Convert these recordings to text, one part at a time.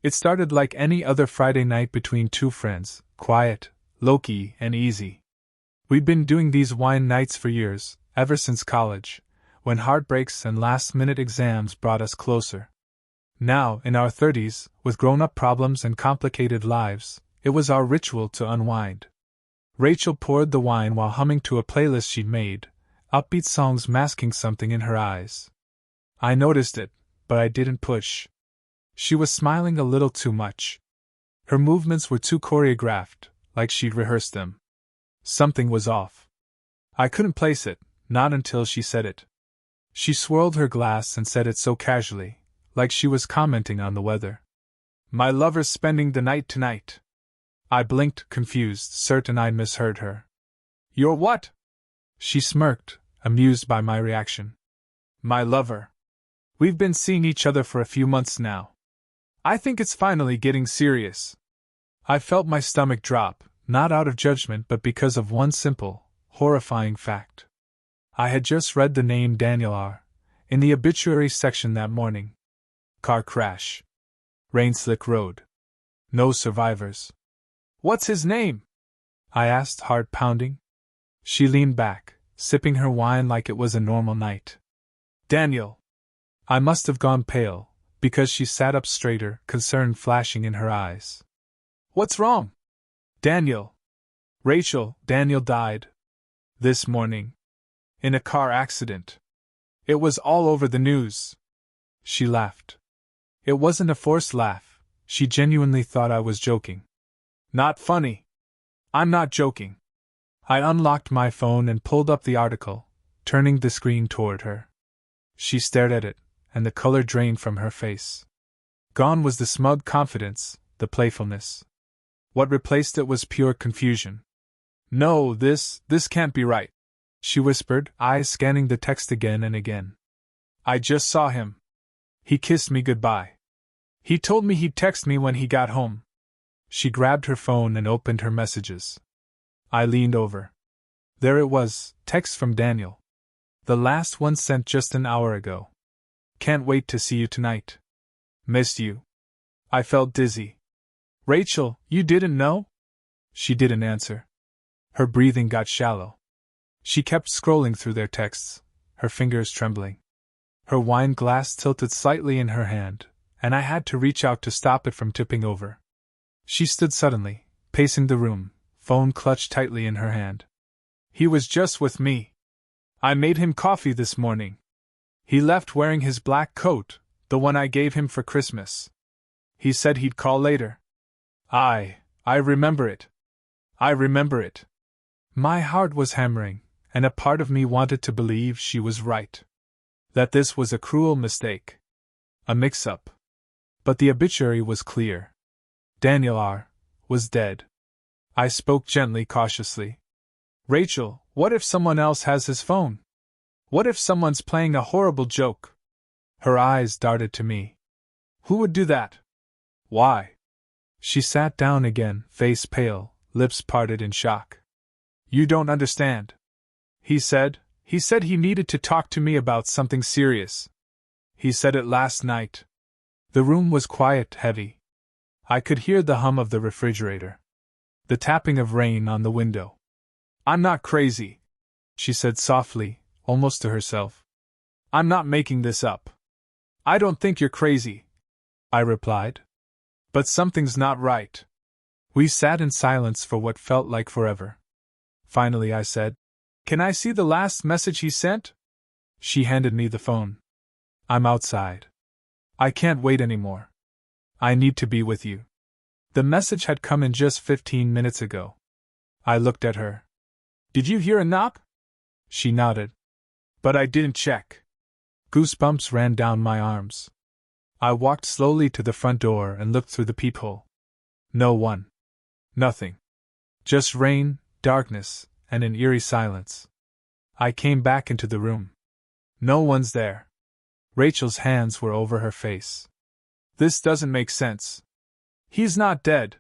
It started like any other Friday night between two friends, quiet, low-key, and easy. We'd been doing these wine nights for years, ever since college, when heartbreaks and last-minute exams brought us closer. Now, in our 30s, with grown-up problems and complicated lives, it was our ritual to unwind. Rachel poured the wine while humming to a playlist she'd made, upbeat songs masking something in her eyes. I noticed it, but I didn't push. She was smiling a little too much. Her movements were too choreographed, like she'd rehearsed them. Something was off. I couldn't place it, not until she said it. She swirled her glass and said it so casually, like she was commenting on the weather. "My lover's spending the night tonight." I blinked, confused, certain I'd misheard her. "Your what?" She smirked, amused by my reaction. "My lover. We've been seeing each other for a few months now. I think it's finally getting serious." I felt my stomach drop, not out of judgment but because of one simple, horrifying fact. I had just read the name Daniel R. in the obituary section that morning. Car crash. Rain-slick road. No survivors. "What's his name?" I asked, heart pounding. She leaned back, sipping her wine like it was a normal night. "Daniel." I must have gone pale, because she sat up straighter, concern flashing in her eyes. "What's wrong?" "Daniel. Rachel, Daniel died. This morning. In a car accident. It was all over the news." She laughed. It wasn't a forced laugh, she genuinely thought I was joking. "Not funny." "I'm not joking." I unlocked my phone and pulled up the article, turning the screen toward her. She stared at it, and the color drained from her face. Gone was the smug confidence, the playfulness. What replaced it was pure confusion. "No, this can't be right," she whispered, eyes scanning the text again and again. "I just saw him. He kissed me goodbye. He told me he'd text me when he got home." She grabbed her phone and opened her messages. I leaned over. There it was, text from Daniel. The last one sent just an hour ago. "Can't wait to see you tonight. Missed you." I felt dizzy. "Rachel, you didn't know?" She didn't answer. Her breathing got shallow. She kept scrolling through their texts, her fingers trembling. Her wine glass tilted slightly in her hand, and I had to reach out to stop it from tipping over. She stood suddenly, pacing the room, phone clutched tightly in her hand. "He was just with me. I made him coffee this morning. He left wearing his black coat, the one I gave him for Christmas. He said he'd call later." I remember it. I remember it." My heart was hammering, and a part of me wanted to believe she was right. That this was a cruel mistake. A mix-up. But the obituary was clear. Daniel R. was dead. I spoke gently, cautiously. "Rachel, what if someone else has his phone? What if someone's playing a horrible joke?" Her eyes darted to me. "Who would do that?" "Why?" She sat down again, face pale, lips parted in shock. "You don't understand. He said he needed to talk to me about something serious. He said it last night." The room was quiet, heavy. I could hear the hum of the refrigerator. The tapping of rain on the window. "I'm not crazy," she said softly, almost to herself. "I'm not making this up." "I don't think you're crazy," I replied. "But something's not right." We sat in silence for what felt like forever. Finally I said, "Can I see the last message he sent?" She handed me the phone. "I'm outside. I can't wait anymore. I need to be with you." The message had come in just 15 minutes ago. I looked at her. "Did you hear a knock?" She nodded. "But I didn't check." Goosebumps ran down my arms. I walked slowly to the front door and looked through the peephole. No one. Nothing. Just rain, darkness, and an eerie silence. I came back into the room. No one's there. Rachel's hands were over her face. "This doesn't make sense. He's not dead.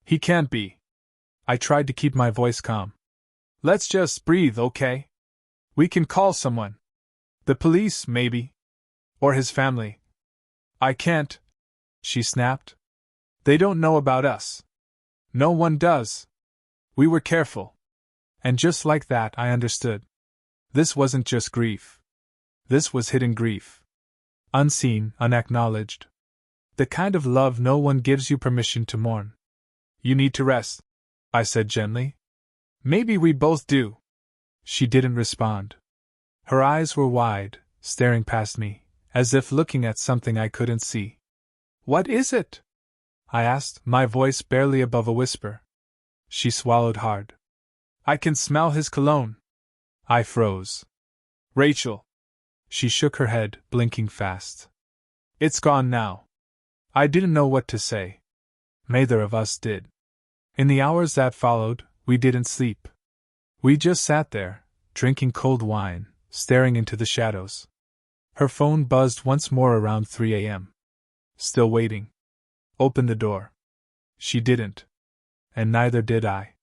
He can't be." I tried to keep my voice calm. "Let's just breathe, okay? We can call someone. The police, maybe. Or his family." "I can't," she snapped. They don't know about us. No one does. We were careful. And just like that, I understood. This wasn't just grief. This was hidden grief. Unseen, unacknowledged. The kind of love no one gives you permission to mourn. You need to rest, I said gently. Maybe we both do. She didn't respond. Her eyes were wide, staring past me, as if looking at something I couldn't see. What is it? I asked, my voice barely above a whisper. She swallowed hard. I can smell his cologne. I froze. Rachel. She shook her head, blinking fast. It's gone now. I didn't know what to say. Neither of us did. In the hours that followed, we didn't sleep. We just sat there, drinking cold wine, staring into the shadows. Her phone buzzed once more around 3 a.m. Still waiting. Open the door. She didn't. And neither did I.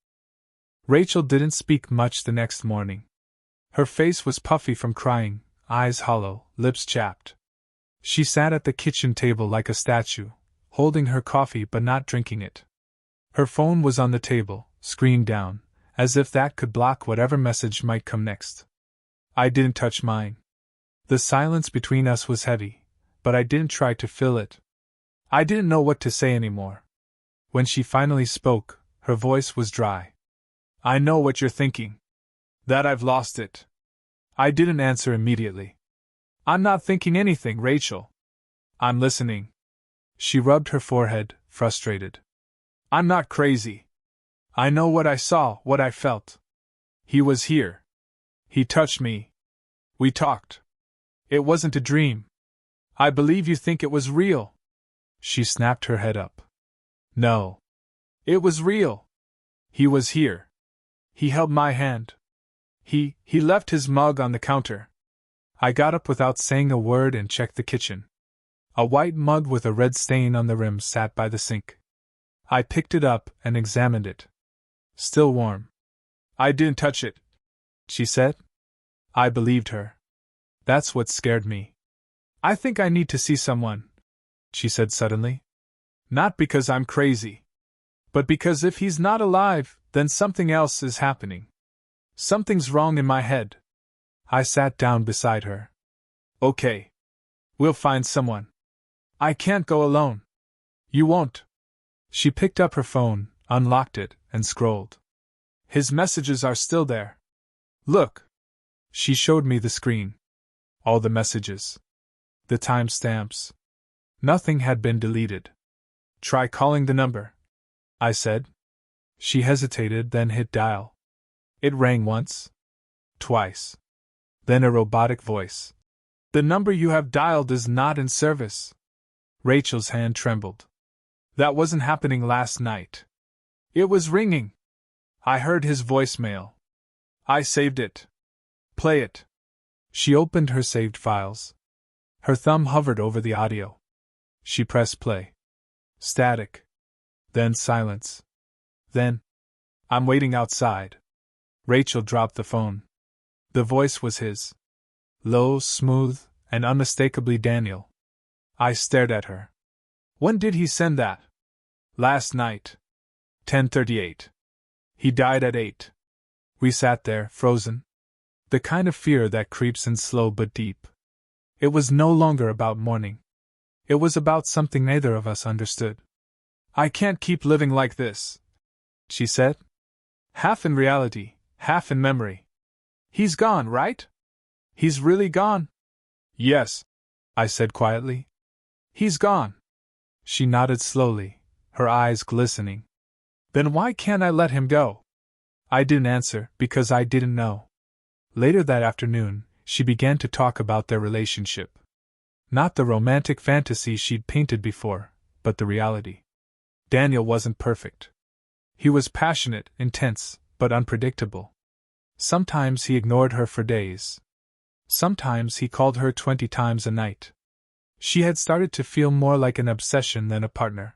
Rachel didn't speak much the next morning. Her face was puffy from crying, eyes hollow, lips chapped. She sat at the kitchen table like a statue, holding her coffee but not drinking it. Her phone was on the table, screen down, as if that could block whatever message might come next. I didn't touch mine. The silence between us was heavy, but I didn't try to fill it. I didn't know what to say anymore. When she finally spoke, her voice was dry. I know what you're thinking. That I've lost it. I didn't answer immediately. I'm not thinking anything, Rachel. I'm listening. She rubbed her forehead, frustrated. I'm not crazy. I know what I saw, what I felt. He was here. He touched me. We talked. It wasn't a dream. I believe you think it was real. She snapped her head up. No. It was real. He was here. He held my hand. He left his mug on the counter. I got up without saying a word and checked the kitchen. A white mug with a red stain on the rim sat by the sink. I picked it up and examined it. Still warm. I didn't touch it, she said. I believed her. That's what scared me. I think I need to see someone, she said suddenly. Not because I'm crazy. But because if he's not alive, then something else is happening. Something's wrong in my head. I sat down beside her. Okay. We'll find someone. I can't go alone. You won't. She picked up her phone, unlocked it, and scrolled. His messages are still there. Look. She showed me the screen. All the messages. The timestamps. Nothing had been deleted. Try calling the number, I said. She hesitated, then hit dial. It rang once. Twice. Then a robotic voice. The number you have dialed is not in service. Rachel's hand trembled. That wasn't happening last night. It was ringing. I heard his voicemail. I saved it. Play it. She opened her saved files. Her thumb hovered over the audio. She pressed play. Static. Then silence. Then, I'm waiting outside. Rachel dropped the phone. The voice was his. Low, smooth, and unmistakably Daniel. I stared at her. When did he send that? Last night. 10:38. He died at 8. We sat there, frozen. The kind of fear that creeps in slow but deep. It was no longer about mourning. It was about something neither of us understood. I can't keep living like this, she said. Half in reality, half in memory. He's gone, right? He's really gone? Yes, I said quietly. He's gone. She nodded slowly, her eyes glistening. Then why can't I let him go? I didn't answer, because I didn't know. Later that afternoon, she began to talk about their relationship. Not the romantic fantasy she'd painted before, but the reality. Daniel wasn't perfect. He was passionate, intense, but unpredictable. Sometimes he ignored her for days. Sometimes he called her 20 times a night. She had started to feel more like an obsession than a partner.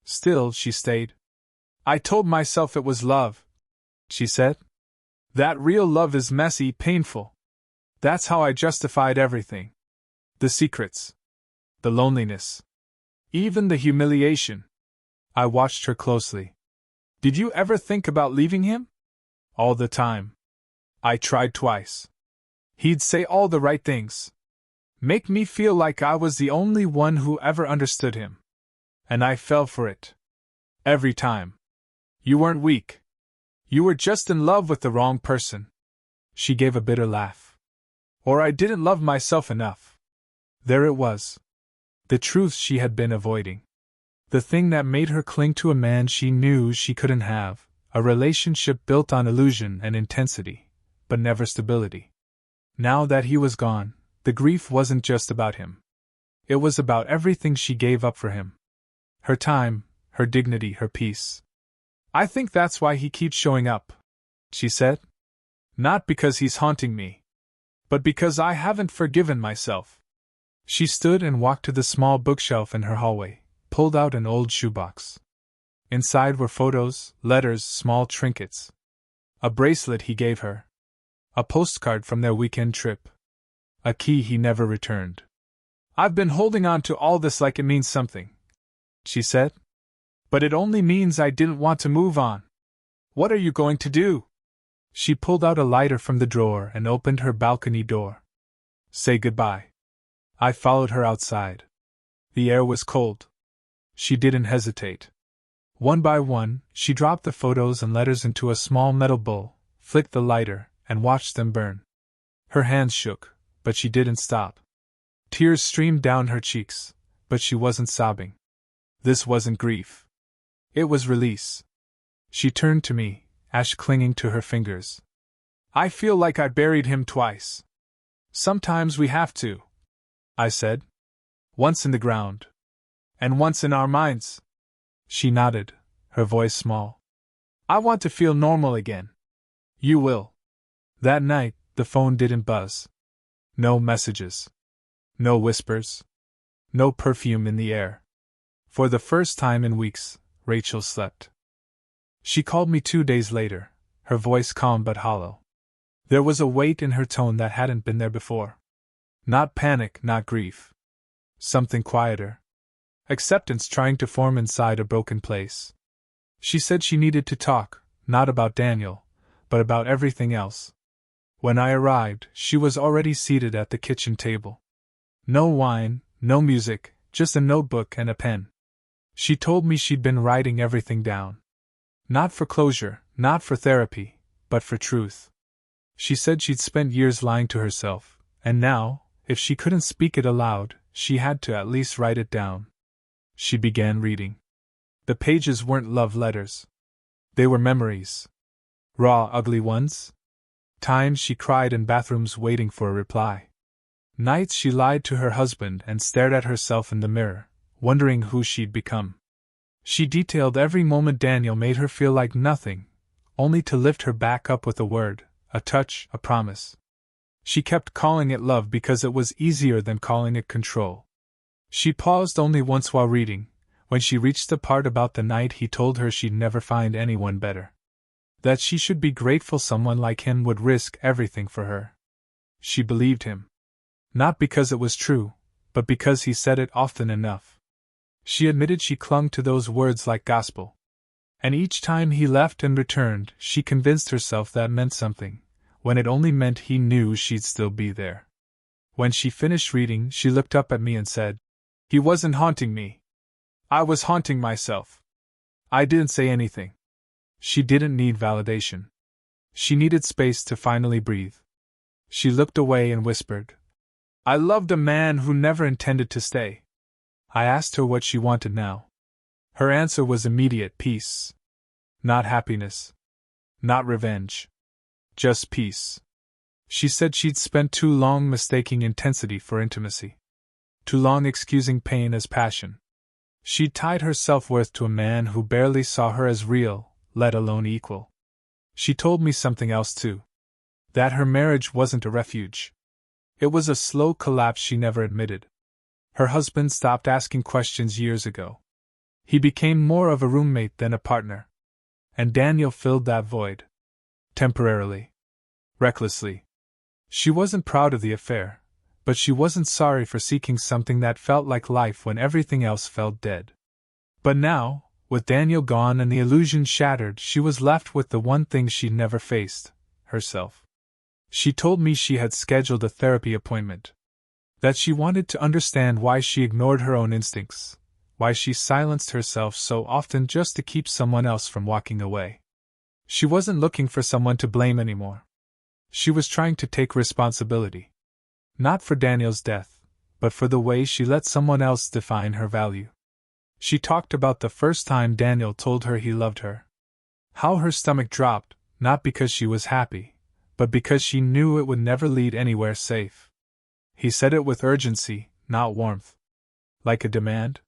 Still, she stayed. I told myself it was love, she said. That real love is messy, painful. That's how I justified everything. The secrets. The loneliness. Even the humiliation. I watched her closely. Did you ever think about leaving him? All the time. I tried twice. He'd say all the right things. Make me feel like I was the only one who ever understood him. And I fell for it. Every time. You weren't weak. You were just in love with the wrong person. She gave a bitter laugh. Or I didn't love myself enough. There it was. The truth she had been avoiding. The thing that made her cling to a man she knew she couldn't have, a relationship built on illusion and intensity, but never stability. Now that he was gone, the grief wasn't just about him. It was about everything she gave up for him. Her time, her dignity, her peace. I think that's why he keeps showing up, she said. Not because he's haunting me, but because I haven't forgiven myself. She stood and walked to the small bookshelf in her hallway, pulled out an old shoebox. Inside were photos, letters, small trinkets. A bracelet he gave her. A postcard from their weekend trip. A key he never returned. I've been holding on to all this like it means something, she said. But it only means I didn't want to move on. What are you going to do? She pulled out a lighter from the drawer and opened her balcony door. Say goodbye. I followed her outside. The air was cold. She didn't hesitate. One by one, she dropped the photos and letters into a small metal bowl, flicked the lighter, and watched them burn. Her hands shook, but she didn't stop. Tears streamed down her cheeks, but she wasn't sobbing. This wasn't grief. It was release. She turned to me, ash clinging to her fingers. I feel like I buried him twice. Sometimes we have to, I said. Once in the ground. And once in our minds. She nodded, her voice small. I want to feel normal again. You will. That night, the phone didn't buzz. No messages. No whispers. No perfume in the air. For the first time in weeks, Rachel slept. She called me 2 days later, her voice calm but hollow. There was a weight in her tone that hadn't been there before. Not panic, not grief. Something quieter. Acceptance trying to form inside a broken place. She said she needed to talk, not about Daniel, but about everything else. When I arrived, she was already seated at the kitchen table. No wine, no music, just a notebook and a pen. She told me she'd been writing everything down. Not for closure, not for therapy, but for truth. She said she'd spent years lying to herself, and now, if she couldn't speak it aloud, she had to at least write it down. She began reading. The pages weren't love letters. They were memories. Raw, ugly ones. Times she cried in bathrooms waiting for a reply. Nights she lied to her husband and stared at herself in the mirror, wondering who she'd become. She detailed every moment Daniel made her feel like nothing, only to lift her back up with a word, a touch, a promise. She kept calling it love because it was easier than calling it control. She paused only once while reading, when she reached the part about the night he told her she'd never find anyone better. That she should be grateful someone like him would risk everything for her. She believed him. Not because it was true, but because he said it often enough. She admitted she clung to those words like gospel. And each time he left and returned, she convinced herself that meant something, when it only meant he knew she'd still be there. When she finished reading, she looked up at me and said, "He wasn't haunting me. I was haunting myself." I didn't say anything. She didn't need validation. She needed space to finally breathe. She looked away and whispered, "I loved a man who never intended to stay." I asked her what she wanted now. Her answer was immediate: peace. Not happiness. Not revenge. Just peace. She said she'd spent too long mistaking intensity for intimacy. Too long excusing pain as passion. She'd tied her self-worth to a man who barely saw her as real, let alone equal. She told me something else too. That her marriage wasn't a refuge. It was a slow collapse she never admitted. Her husband stopped asking questions years ago. He became more of a roommate than a partner. And Daniel filled that void. Temporarily. Recklessly. She wasn't proud of the affair, but she wasn't sorry for seeking something that felt like life when everything else felt dead. But now, With Daniel gone and the illusion shattered, she was left with the one thing she'd never faced: herself. She told me she had scheduled a therapy appointment. That she wanted to understand why she ignored her own instincts, why she silenced herself so often just to keep someone else from walking away. She wasn't looking for someone to blame anymore. She was trying to take responsibility. Not for Daniel's death, but for the way she let someone else define her value. She talked about the first time Daniel told her he loved her. How her stomach dropped, not because she was happy, but because she knew it would never lead anywhere safe. He said it with urgency, not warmth. Like a demand?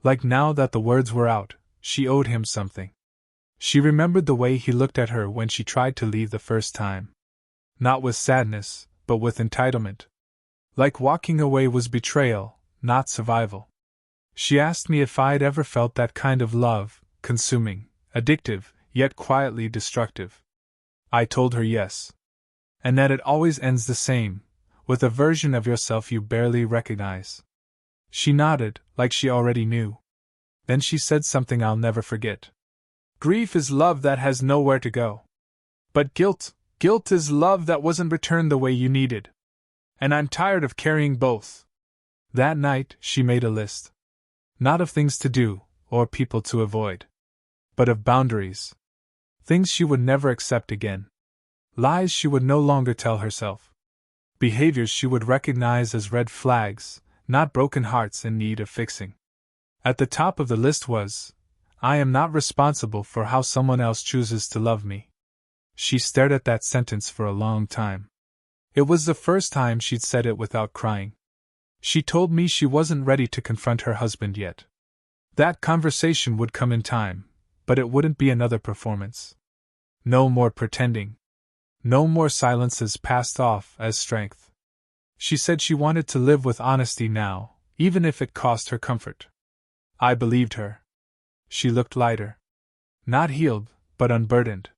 Like now that the words were out, she owed him something. She remembered the way he looked at her when she tried to leave the first time. Not with sadness, but with entitlement. Like walking away was betrayal, not survival. She asked me if I'd ever felt that kind of love, consuming, addictive, yet quietly destructive. I told her yes. And that it always ends the same, with a version of yourself you barely recognize. She nodded, like she already knew. Then she said something I'll never forget. Grief is love that has nowhere to go. But guilt is love that wasn't returned the way you needed. And I'm tired of carrying both. That night, she made a list. Not of things to do, or people to avoid, but of boundaries. Things she would never accept again. Lies she would no longer tell herself. Behaviors she would recognize as red flags, not broken hearts in need of fixing. At the top of the list was, I am not responsible for how someone else chooses to love me. She stared at that sentence for a long time. It was the first time she'd said it without crying. She told me she wasn't ready to confront her husband yet. That conversation would come in time, but it wouldn't be another performance. No more pretending. No more silences passed off as strength. She said she wanted to live with honesty now, even if it cost her comfort. I believed her. She looked lighter. Not healed, but unburdened.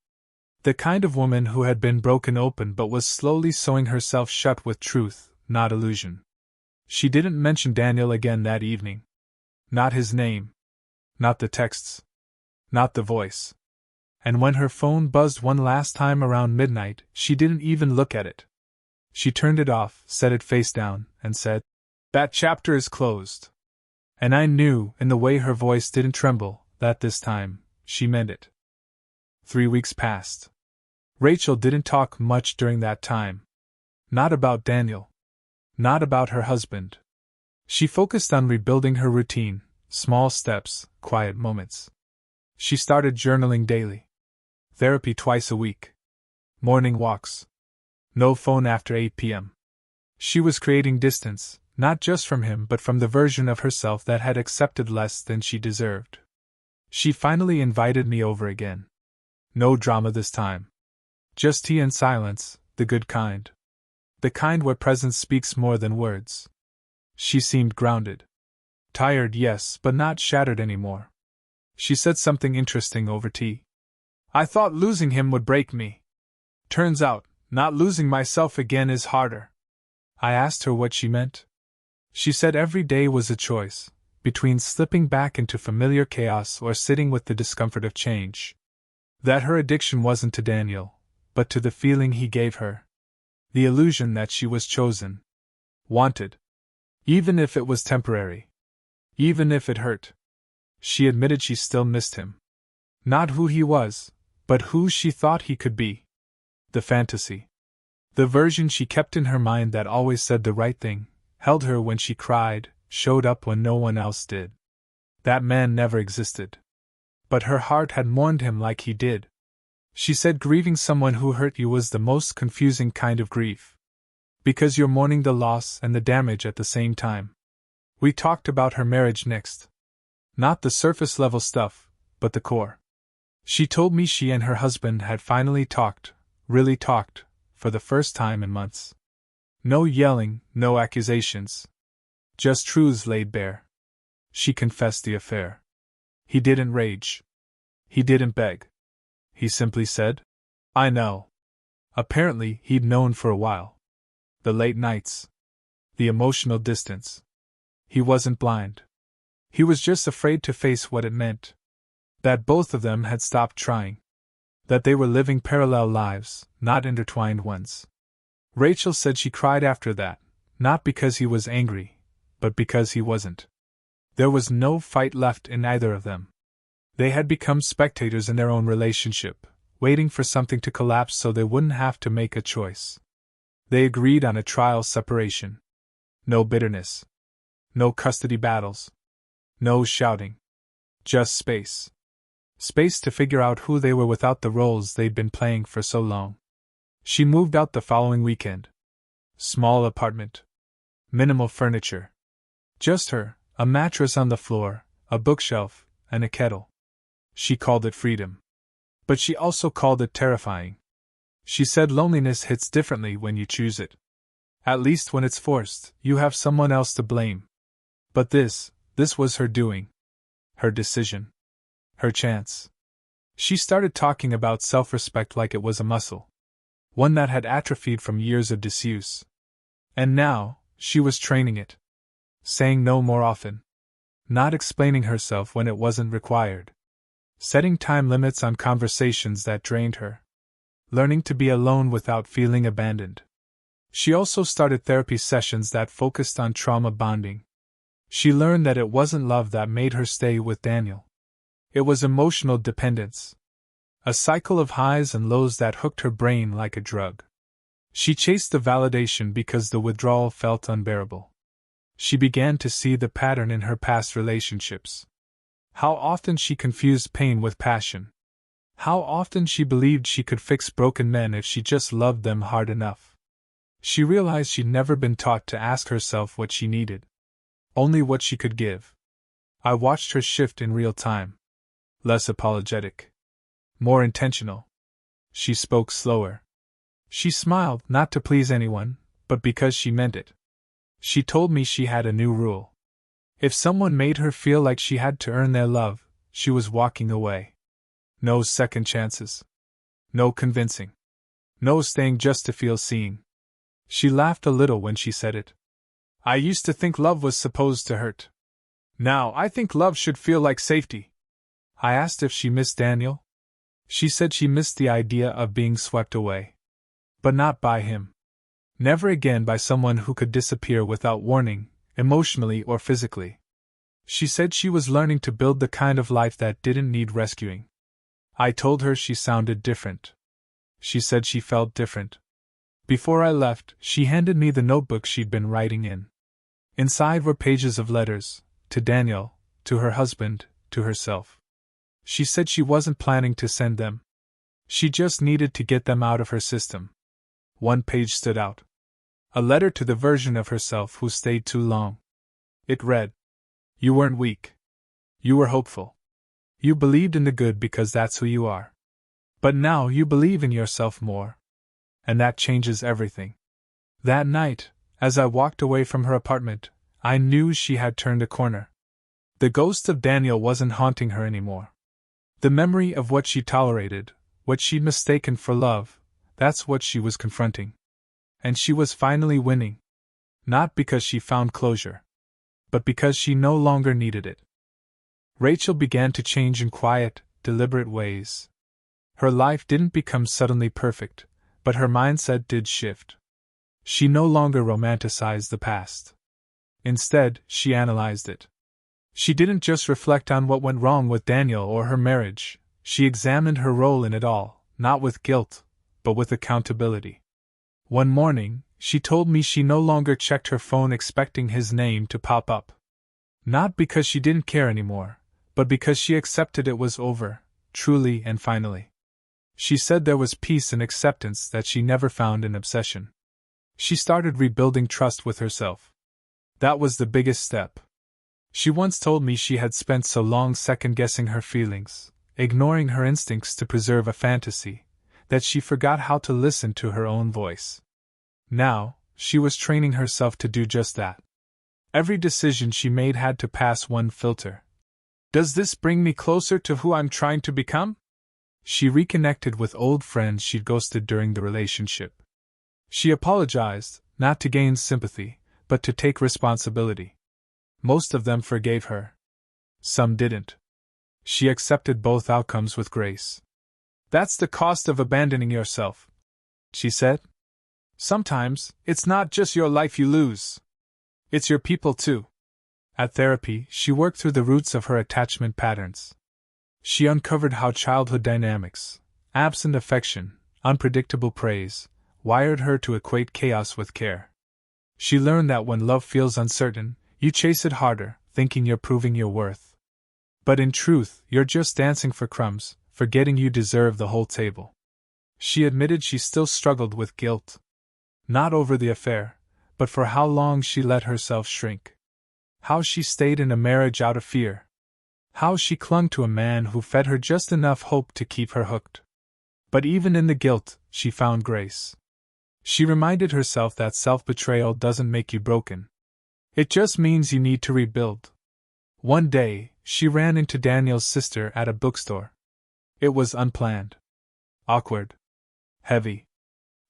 The kind of woman who had been broken open but was slowly sewing herself shut with truth, not illusion. She didn't mention Daniel again that evening. Not his name. Not the texts. Not the voice. And when her phone buzzed one last time around midnight, she didn't even look at it. She turned it off, set it face down, and said, That chapter is closed. And I knew, in the way her voice didn't tremble, that this time, she meant it. 3 weeks passed. Rachel didn't talk much during that time. Not about Daniel. Not about her husband. She focused on rebuilding her routine, small steps, quiet moments. She started journaling daily. Therapy twice a week. Morning walks. No phone after 8 p.m. She was creating distance, not just from him but from the version of herself that had accepted less than she deserved. She finally invited me over again. No drama this time. Just tea and silence, the good kind. The kind where presence speaks more than words. She seemed grounded. Tired, yes, but not shattered anymore. She said something interesting over tea. I thought losing him would break me. Turns out, not losing myself again is harder. I asked her what she meant. She said every day was a choice, between slipping back into familiar chaos or sitting with the discomfort of change. That her addiction wasn't to Daniel, but to the feeling he gave her. The illusion that she was chosen. Wanted. Even if it was temporary. Even if it hurt. She admitted she still missed him. Not who he was, but who she thought he could be. The fantasy. The version she kept in her mind that always said the right thing, held her when she cried, showed up when no one else did. That man never existed. But her heart had mourned him like he did. She said grieving someone who hurt you was the most confusing kind of grief. Because you're mourning the loss and the damage at the same time. We talked about her marriage next. Not the surface level stuff, but the core. She told me she and her husband had finally talked, really talked, for the first time in months. No yelling, no accusations. Just truths laid bare. She confessed the affair. He didn't rage. He didn't beg. He simply said, I know. Apparently, he'd known for a while. The late nights. The emotional distance. He wasn't blind. He was just afraid to face what it meant. That both of them had stopped trying. That they were living parallel lives, not intertwined ones. Rachel said she cried after that, not because he was angry, but because he wasn't. There was no fight left in either of them. They had become spectators in their own relationship, waiting for something to collapse so they wouldn't have to make a choice. They agreed on a trial separation. No bitterness. No custody battles. No shouting. Just space. Space to figure out who they were without the roles they'd been playing for so long. She moved out the following weekend. Small apartment. Minimal furniture. Just her, a mattress on the floor, a bookshelf, and a kettle. She called it freedom. But she also called it terrifying. She said loneliness hits differently when you choose it. At least when it's forced, you have someone else to blame. But this was her doing. Her decision. Her chance. She started talking about self-respect like it was a muscle. One that had atrophied from years of disuse. And now, she was training it. Saying no more often. Not explaining herself when it wasn't required. Setting time limits on conversations that drained her. Learning to be alone without feeling abandoned. She also started therapy sessions that focused on trauma bonding. She learned that it wasn't love that made her stay with Daniel. It was emotional dependence. A cycle of highs and lows that hooked her brain like a drug. She chased the validation because the withdrawal felt unbearable. She began to see the pattern in her past relationships. How often she confused pain with passion. How often she believed she could fix broken men if she just loved them hard enough. She realized she'd never been taught to ask herself what she needed. Only what she could give. I watched her shift in real time. Less apologetic. More intentional. She spoke slower. She smiled, not to please anyone, but because she meant it. She told me she had a new rule. If someone made her feel like she had to earn their love, she was walking away. No second chances. No convincing. No staying just to feel seen. She laughed a little when she said it. I used to think love was supposed to hurt. Now I think love should feel like safety. I asked if she missed Daniel. She said she missed the idea of being swept away. But not by him. Never again by someone who could disappear without warning, emotionally or physically. She said she was learning to build the kind of life that didn't need rescuing. I told her she sounded different. She said she felt different. Before I left, she handed me the notebook she'd been writing in. Inside were pages of letters, to Daniel, to her husband, to herself. She said she wasn't planning to send them. She just needed to get them out of her system. One page stood out. A letter to the version of herself who stayed too long. It read, "You weren't weak. You were hopeful. You believed in the good because that's who you are. But now you believe in yourself more. And that changes everything." That night, as I walked away from her apartment, I knew she had turned a corner. The ghost of Daniel wasn't haunting her anymore. The memory of what she tolerated, what she'd mistaken for love, that's what she was confronting. And she was finally winning. Not because she found closure, but because she no longer needed it. Rachel began to change in quiet, deliberate ways. Her life didn't become suddenly perfect, but her mindset did shift. She no longer romanticized the past. Instead, she analyzed it. She didn't just reflect on what went wrong with Daniel or her marriage, she examined her role in it all, not with guilt, but with accountability. One morning, she told me she no longer checked her phone expecting his name to pop up. Not because she didn't care anymore, but because she accepted it was over, truly and finally. She said there was peace and acceptance that she never found in obsession. She started rebuilding trust with herself. That was the biggest step. She once told me she had spent so long second-guessing her feelings, ignoring her instincts to preserve a fantasy, that she forgot how to listen to her own voice. Now, she was training herself to do just that. Every decision she made had to pass one filter. Does this bring me closer to who I'm trying to become? She reconnected with old friends she'd ghosted during the relationship. She apologized, not to gain sympathy, but to take responsibility. Most of them forgave her. Some didn't. She accepted both outcomes with grace. That's the cost of abandoning yourself, she said. Sometimes, it's not just your life you lose. It's your people too. At therapy, she worked through the roots of her attachment patterns. She uncovered how childhood dynamics, absent affection, unpredictable praise, wired her to equate chaos with care. She learned that when love feels uncertain, you chase it harder, thinking you're proving your worth. But in truth, you're just dancing for crumbs, forgetting you deserve the whole table. She admitted she still struggled with guilt. Not over the affair, but for how long she let herself shrink. How she stayed in a marriage out of fear. How she clung to a man who fed her just enough hope to keep her hooked. But even in the guilt, she found grace. She reminded herself that self-betrayal doesn't make you broken. It just means you need to rebuild. One day, she ran into Daniel's sister at a bookstore. It was unplanned. Awkward. Heavy.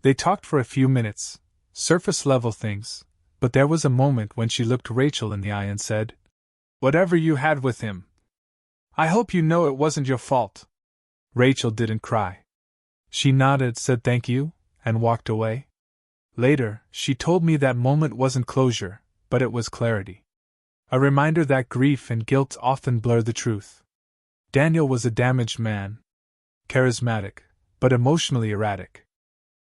They talked for a few minutes, surface-level things, but there was a moment when she looked Rachel in the eye and said, "Whatever you had with him, I hope you know it wasn't your fault." Rachel didn't cry. She nodded, said thank you, and walked away. Later, she told me that moment wasn't closure, but it was clarity. A reminder that grief and guilt often blur the truth. Daniel was a damaged man. Charismatic, but emotionally erratic.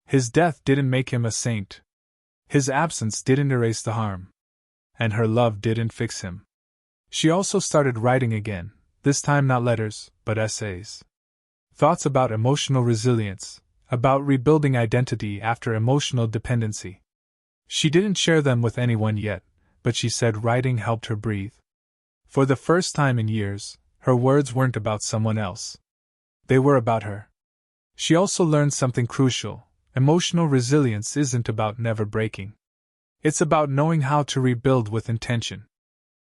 His death didn't make him a saint. His absence didn't erase the harm. And her love didn't fix him. She also started writing again, this time not letters, but essays. Thoughts about emotional resilience, about rebuilding identity after emotional dependency. She didn't share them with anyone yet, but she said writing helped her breathe. For the first time in years, her words weren't about someone else. They were about her. She also learned something crucial. Emotional resilience isn't about never breaking. It's about knowing how to rebuild with intention.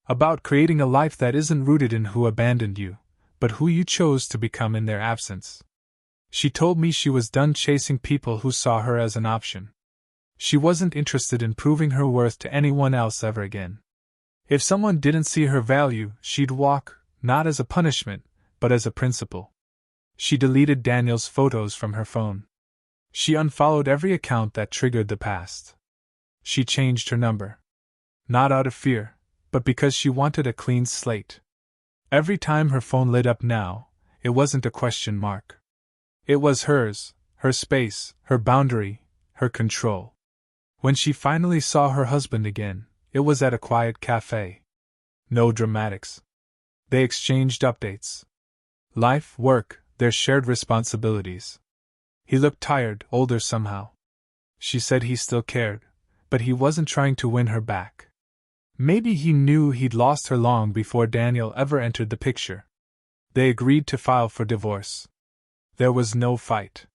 About creating a life that isn't rooted in who abandoned you, but who you chose to become in their absence. She told me she was done chasing people who saw her as an option. She wasn't interested in proving her worth to anyone else ever again. If someone didn't see her value, she'd walk, not as a punishment, but as a principle. She deleted Daniel's photos from her phone. She unfollowed every account that triggered the past. She changed her number. Not out of fear, but because she wanted a clean slate. Every time her phone lit up now, it wasn't a question mark. It was hers, her space, her boundary, her control. When she finally saw her husband again, it was at a quiet cafe. No dramatics. They exchanged updates. Life, work, their shared responsibilities. He looked tired, older somehow. She said he still cared, but he wasn't trying to win her back. Maybe he knew he'd lost her long before Daniel ever entered the picture. They agreed to file for divorce. There was no fight.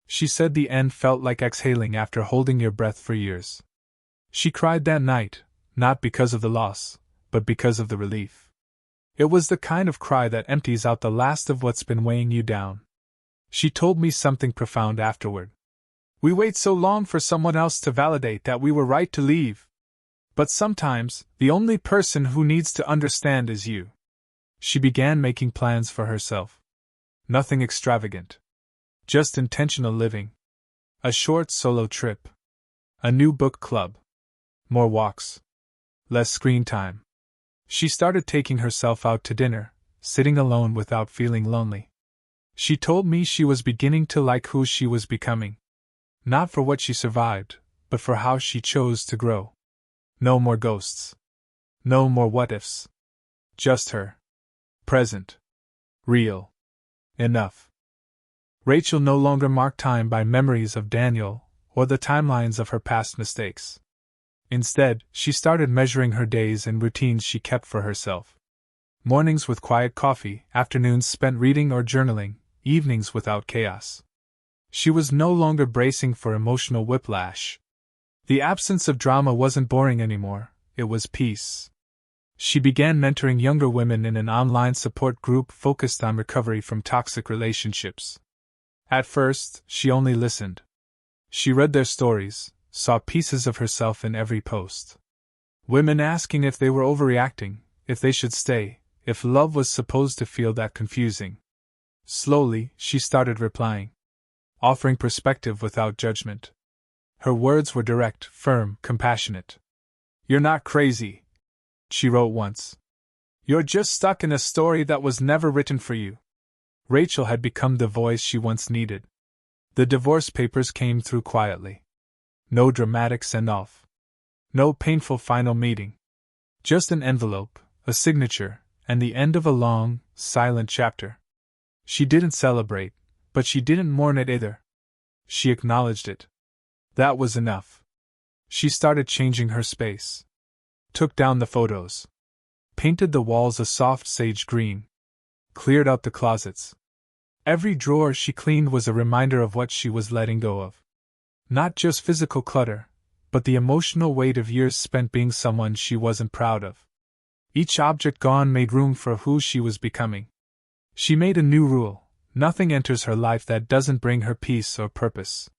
She said the end felt like exhaling after holding your breath for years. She cried that night, not because of the loss, but because of the relief. It was the kind of cry that empties out the last of what's been weighing you down. She told me something profound afterward. We wait so long for someone else to validate that we were right to leave. But sometimes, the only person who needs to understand is you. She began making plans for herself. Nothing extravagant. Just intentional living. A short solo trip. A new book club. More walks. Less screen time. She started taking herself out to dinner, sitting alone without feeling lonely. She told me she was beginning to like who she was becoming. Not for what she survived, but for how she chose to grow. No more ghosts. No more what-ifs. Just her. Present. Real. Enough. Rachel no longer marked time by memories of Daniel or the timelines of her past mistakes. Instead, she started measuring her days and routines she kept for herself. Mornings with quiet coffee, afternoons spent reading or journaling, evenings without chaos. She was no longer bracing for emotional whiplash. The absence of drama wasn't boring anymore, it was peace. She began mentoring younger women in an online support group focused on recovery from toxic relationships. At first, she only listened. She read their stories, saw pieces of herself in every post. Women asking if they were overreacting, if they should stay, if love was supposed to feel that confusing. Slowly, she started replying, offering perspective without judgment. Her words were direct, firm, compassionate. "You're not crazy," she wrote once. "You're just stuck in a story that was never written for you." Rachel had become the voice she once needed. The divorce papers came through quietly. No dramatic send-off. No painful final meeting. Just an envelope, a signature, and the end of a long, silent chapter. She didn't celebrate, but she didn't mourn it either. She acknowledged it. That was enough. She started changing her space. Took down the photos. Painted the walls a soft sage green. Cleared out the closets. Every drawer she cleaned was a reminder of what she was letting go of. Not just physical clutter, but the emotional weight of years spent being someone she wasn't proud of. Each object gone made room for who she was becoming. She made a new rule: nothing enters her life that doesn't bring her peace or purpose.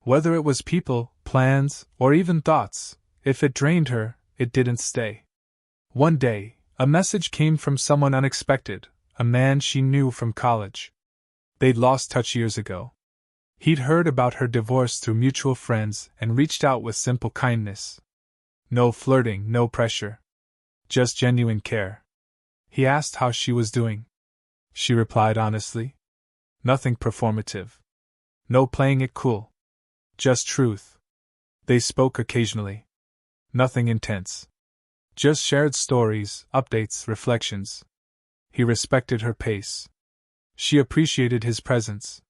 Whether it was people, plans, or even thoughts, if it drained her, it didn't stay. One day, a message came from someone unexpected, a man she knew from college. They'd lost touch years ago. He'd heard about her divorce through mutual friends and reached out with simple kindness. No flirting, no pressure. Just genuine care. He asked how she was doing. She replied honestly. Nothing performative. No playing it cool. Just truth. They spoke occasionally. Nothing intense. Just shared stories, updates, reflections. He respected her pace. She appreciated his presence.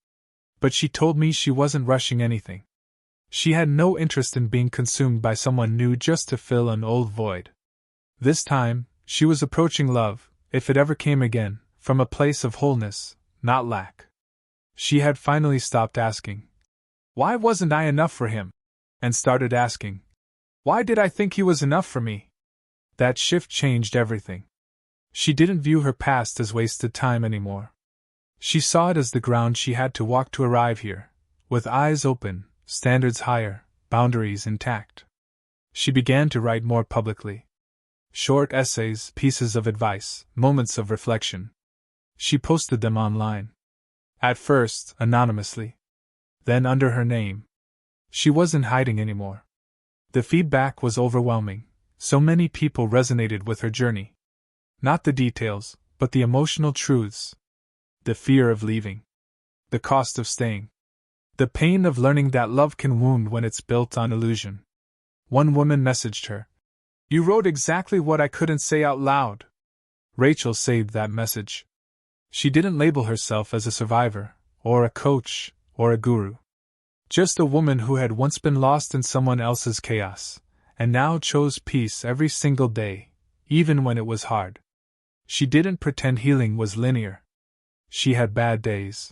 But she told me she wasn't rushing anything. She had no interest in being consumed by someone new just to fill an old void. This time, she was approaching love, if it ever came again, from a place of wholeness, not lack. She had finally stopped asking, "Why wasn't I enough for him?" and started asking, "Why did I think he was enough for me?" That shift changed everything. She didn't view her past as wasted time anymore. She saw it as the ground she had to walk to arrive here, with eyes open, standards higher, boundaries intact. She began to write more publicly. Short essays, pieces of advice, moments of reflection. She posted them online. At first, anonymously. Then under her name. She wasn't hiding anymore. The feedback was overwhelming. So many people resonated with her journey. Not the details, but the emotional truths. The fear of leaving. The cost of staying. The pain of learning that love can wound when it's built on illusion. One woman messaged her, "You wrote exactly what I couldn't say out loud." Rachel saved that message. She didn't label herself as a survivor, or a coach, or a guru. Just a woman who had once been lost in someone else's chaos, and now chose peace every single day, even when it was hard. She didn't pretend healing was linear. She had bad days.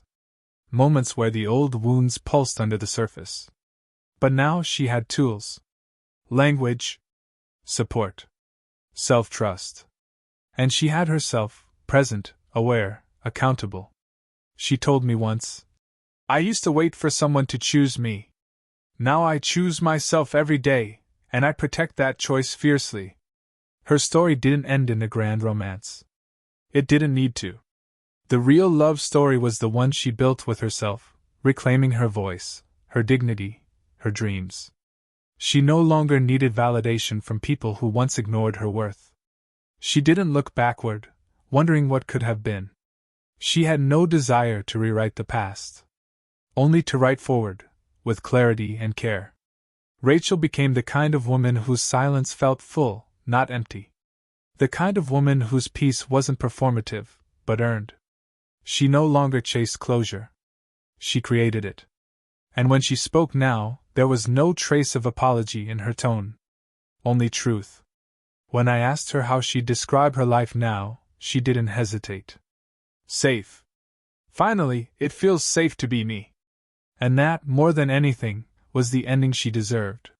Moments where the old wounds pulsed under the surface. But now she had tools. Language. Support. Self-trust. And she had herself, present, aware, accountable. She told me once, "I used to wait for someone to choose me. Now I choose myself every day, and I protect that choice fiercely." Her story didn't end in a grand romance. It didn't need to. The real love story was the one she built with herself, reclaiming her voice, her dignity, her dreams. She no longer needed validation from people who once ignored her worth. She didn't look backward, wondering what could have been. She had no desire to rewrite the past. Only to write forward, with clarity and care. Rachel became the kind of woman whose silence felt full, not empty. The kind of woman whose peace wasn't performative, but earned. She no longer chased closure. She created it. And when she spoke now, there was no trace of apology in her tone. Only truth. When I asked her how she'd describe her life now, she didn't hesitate. Safe. Finally, it feels safe to be me. And that, more than anything, was the ending she deserved.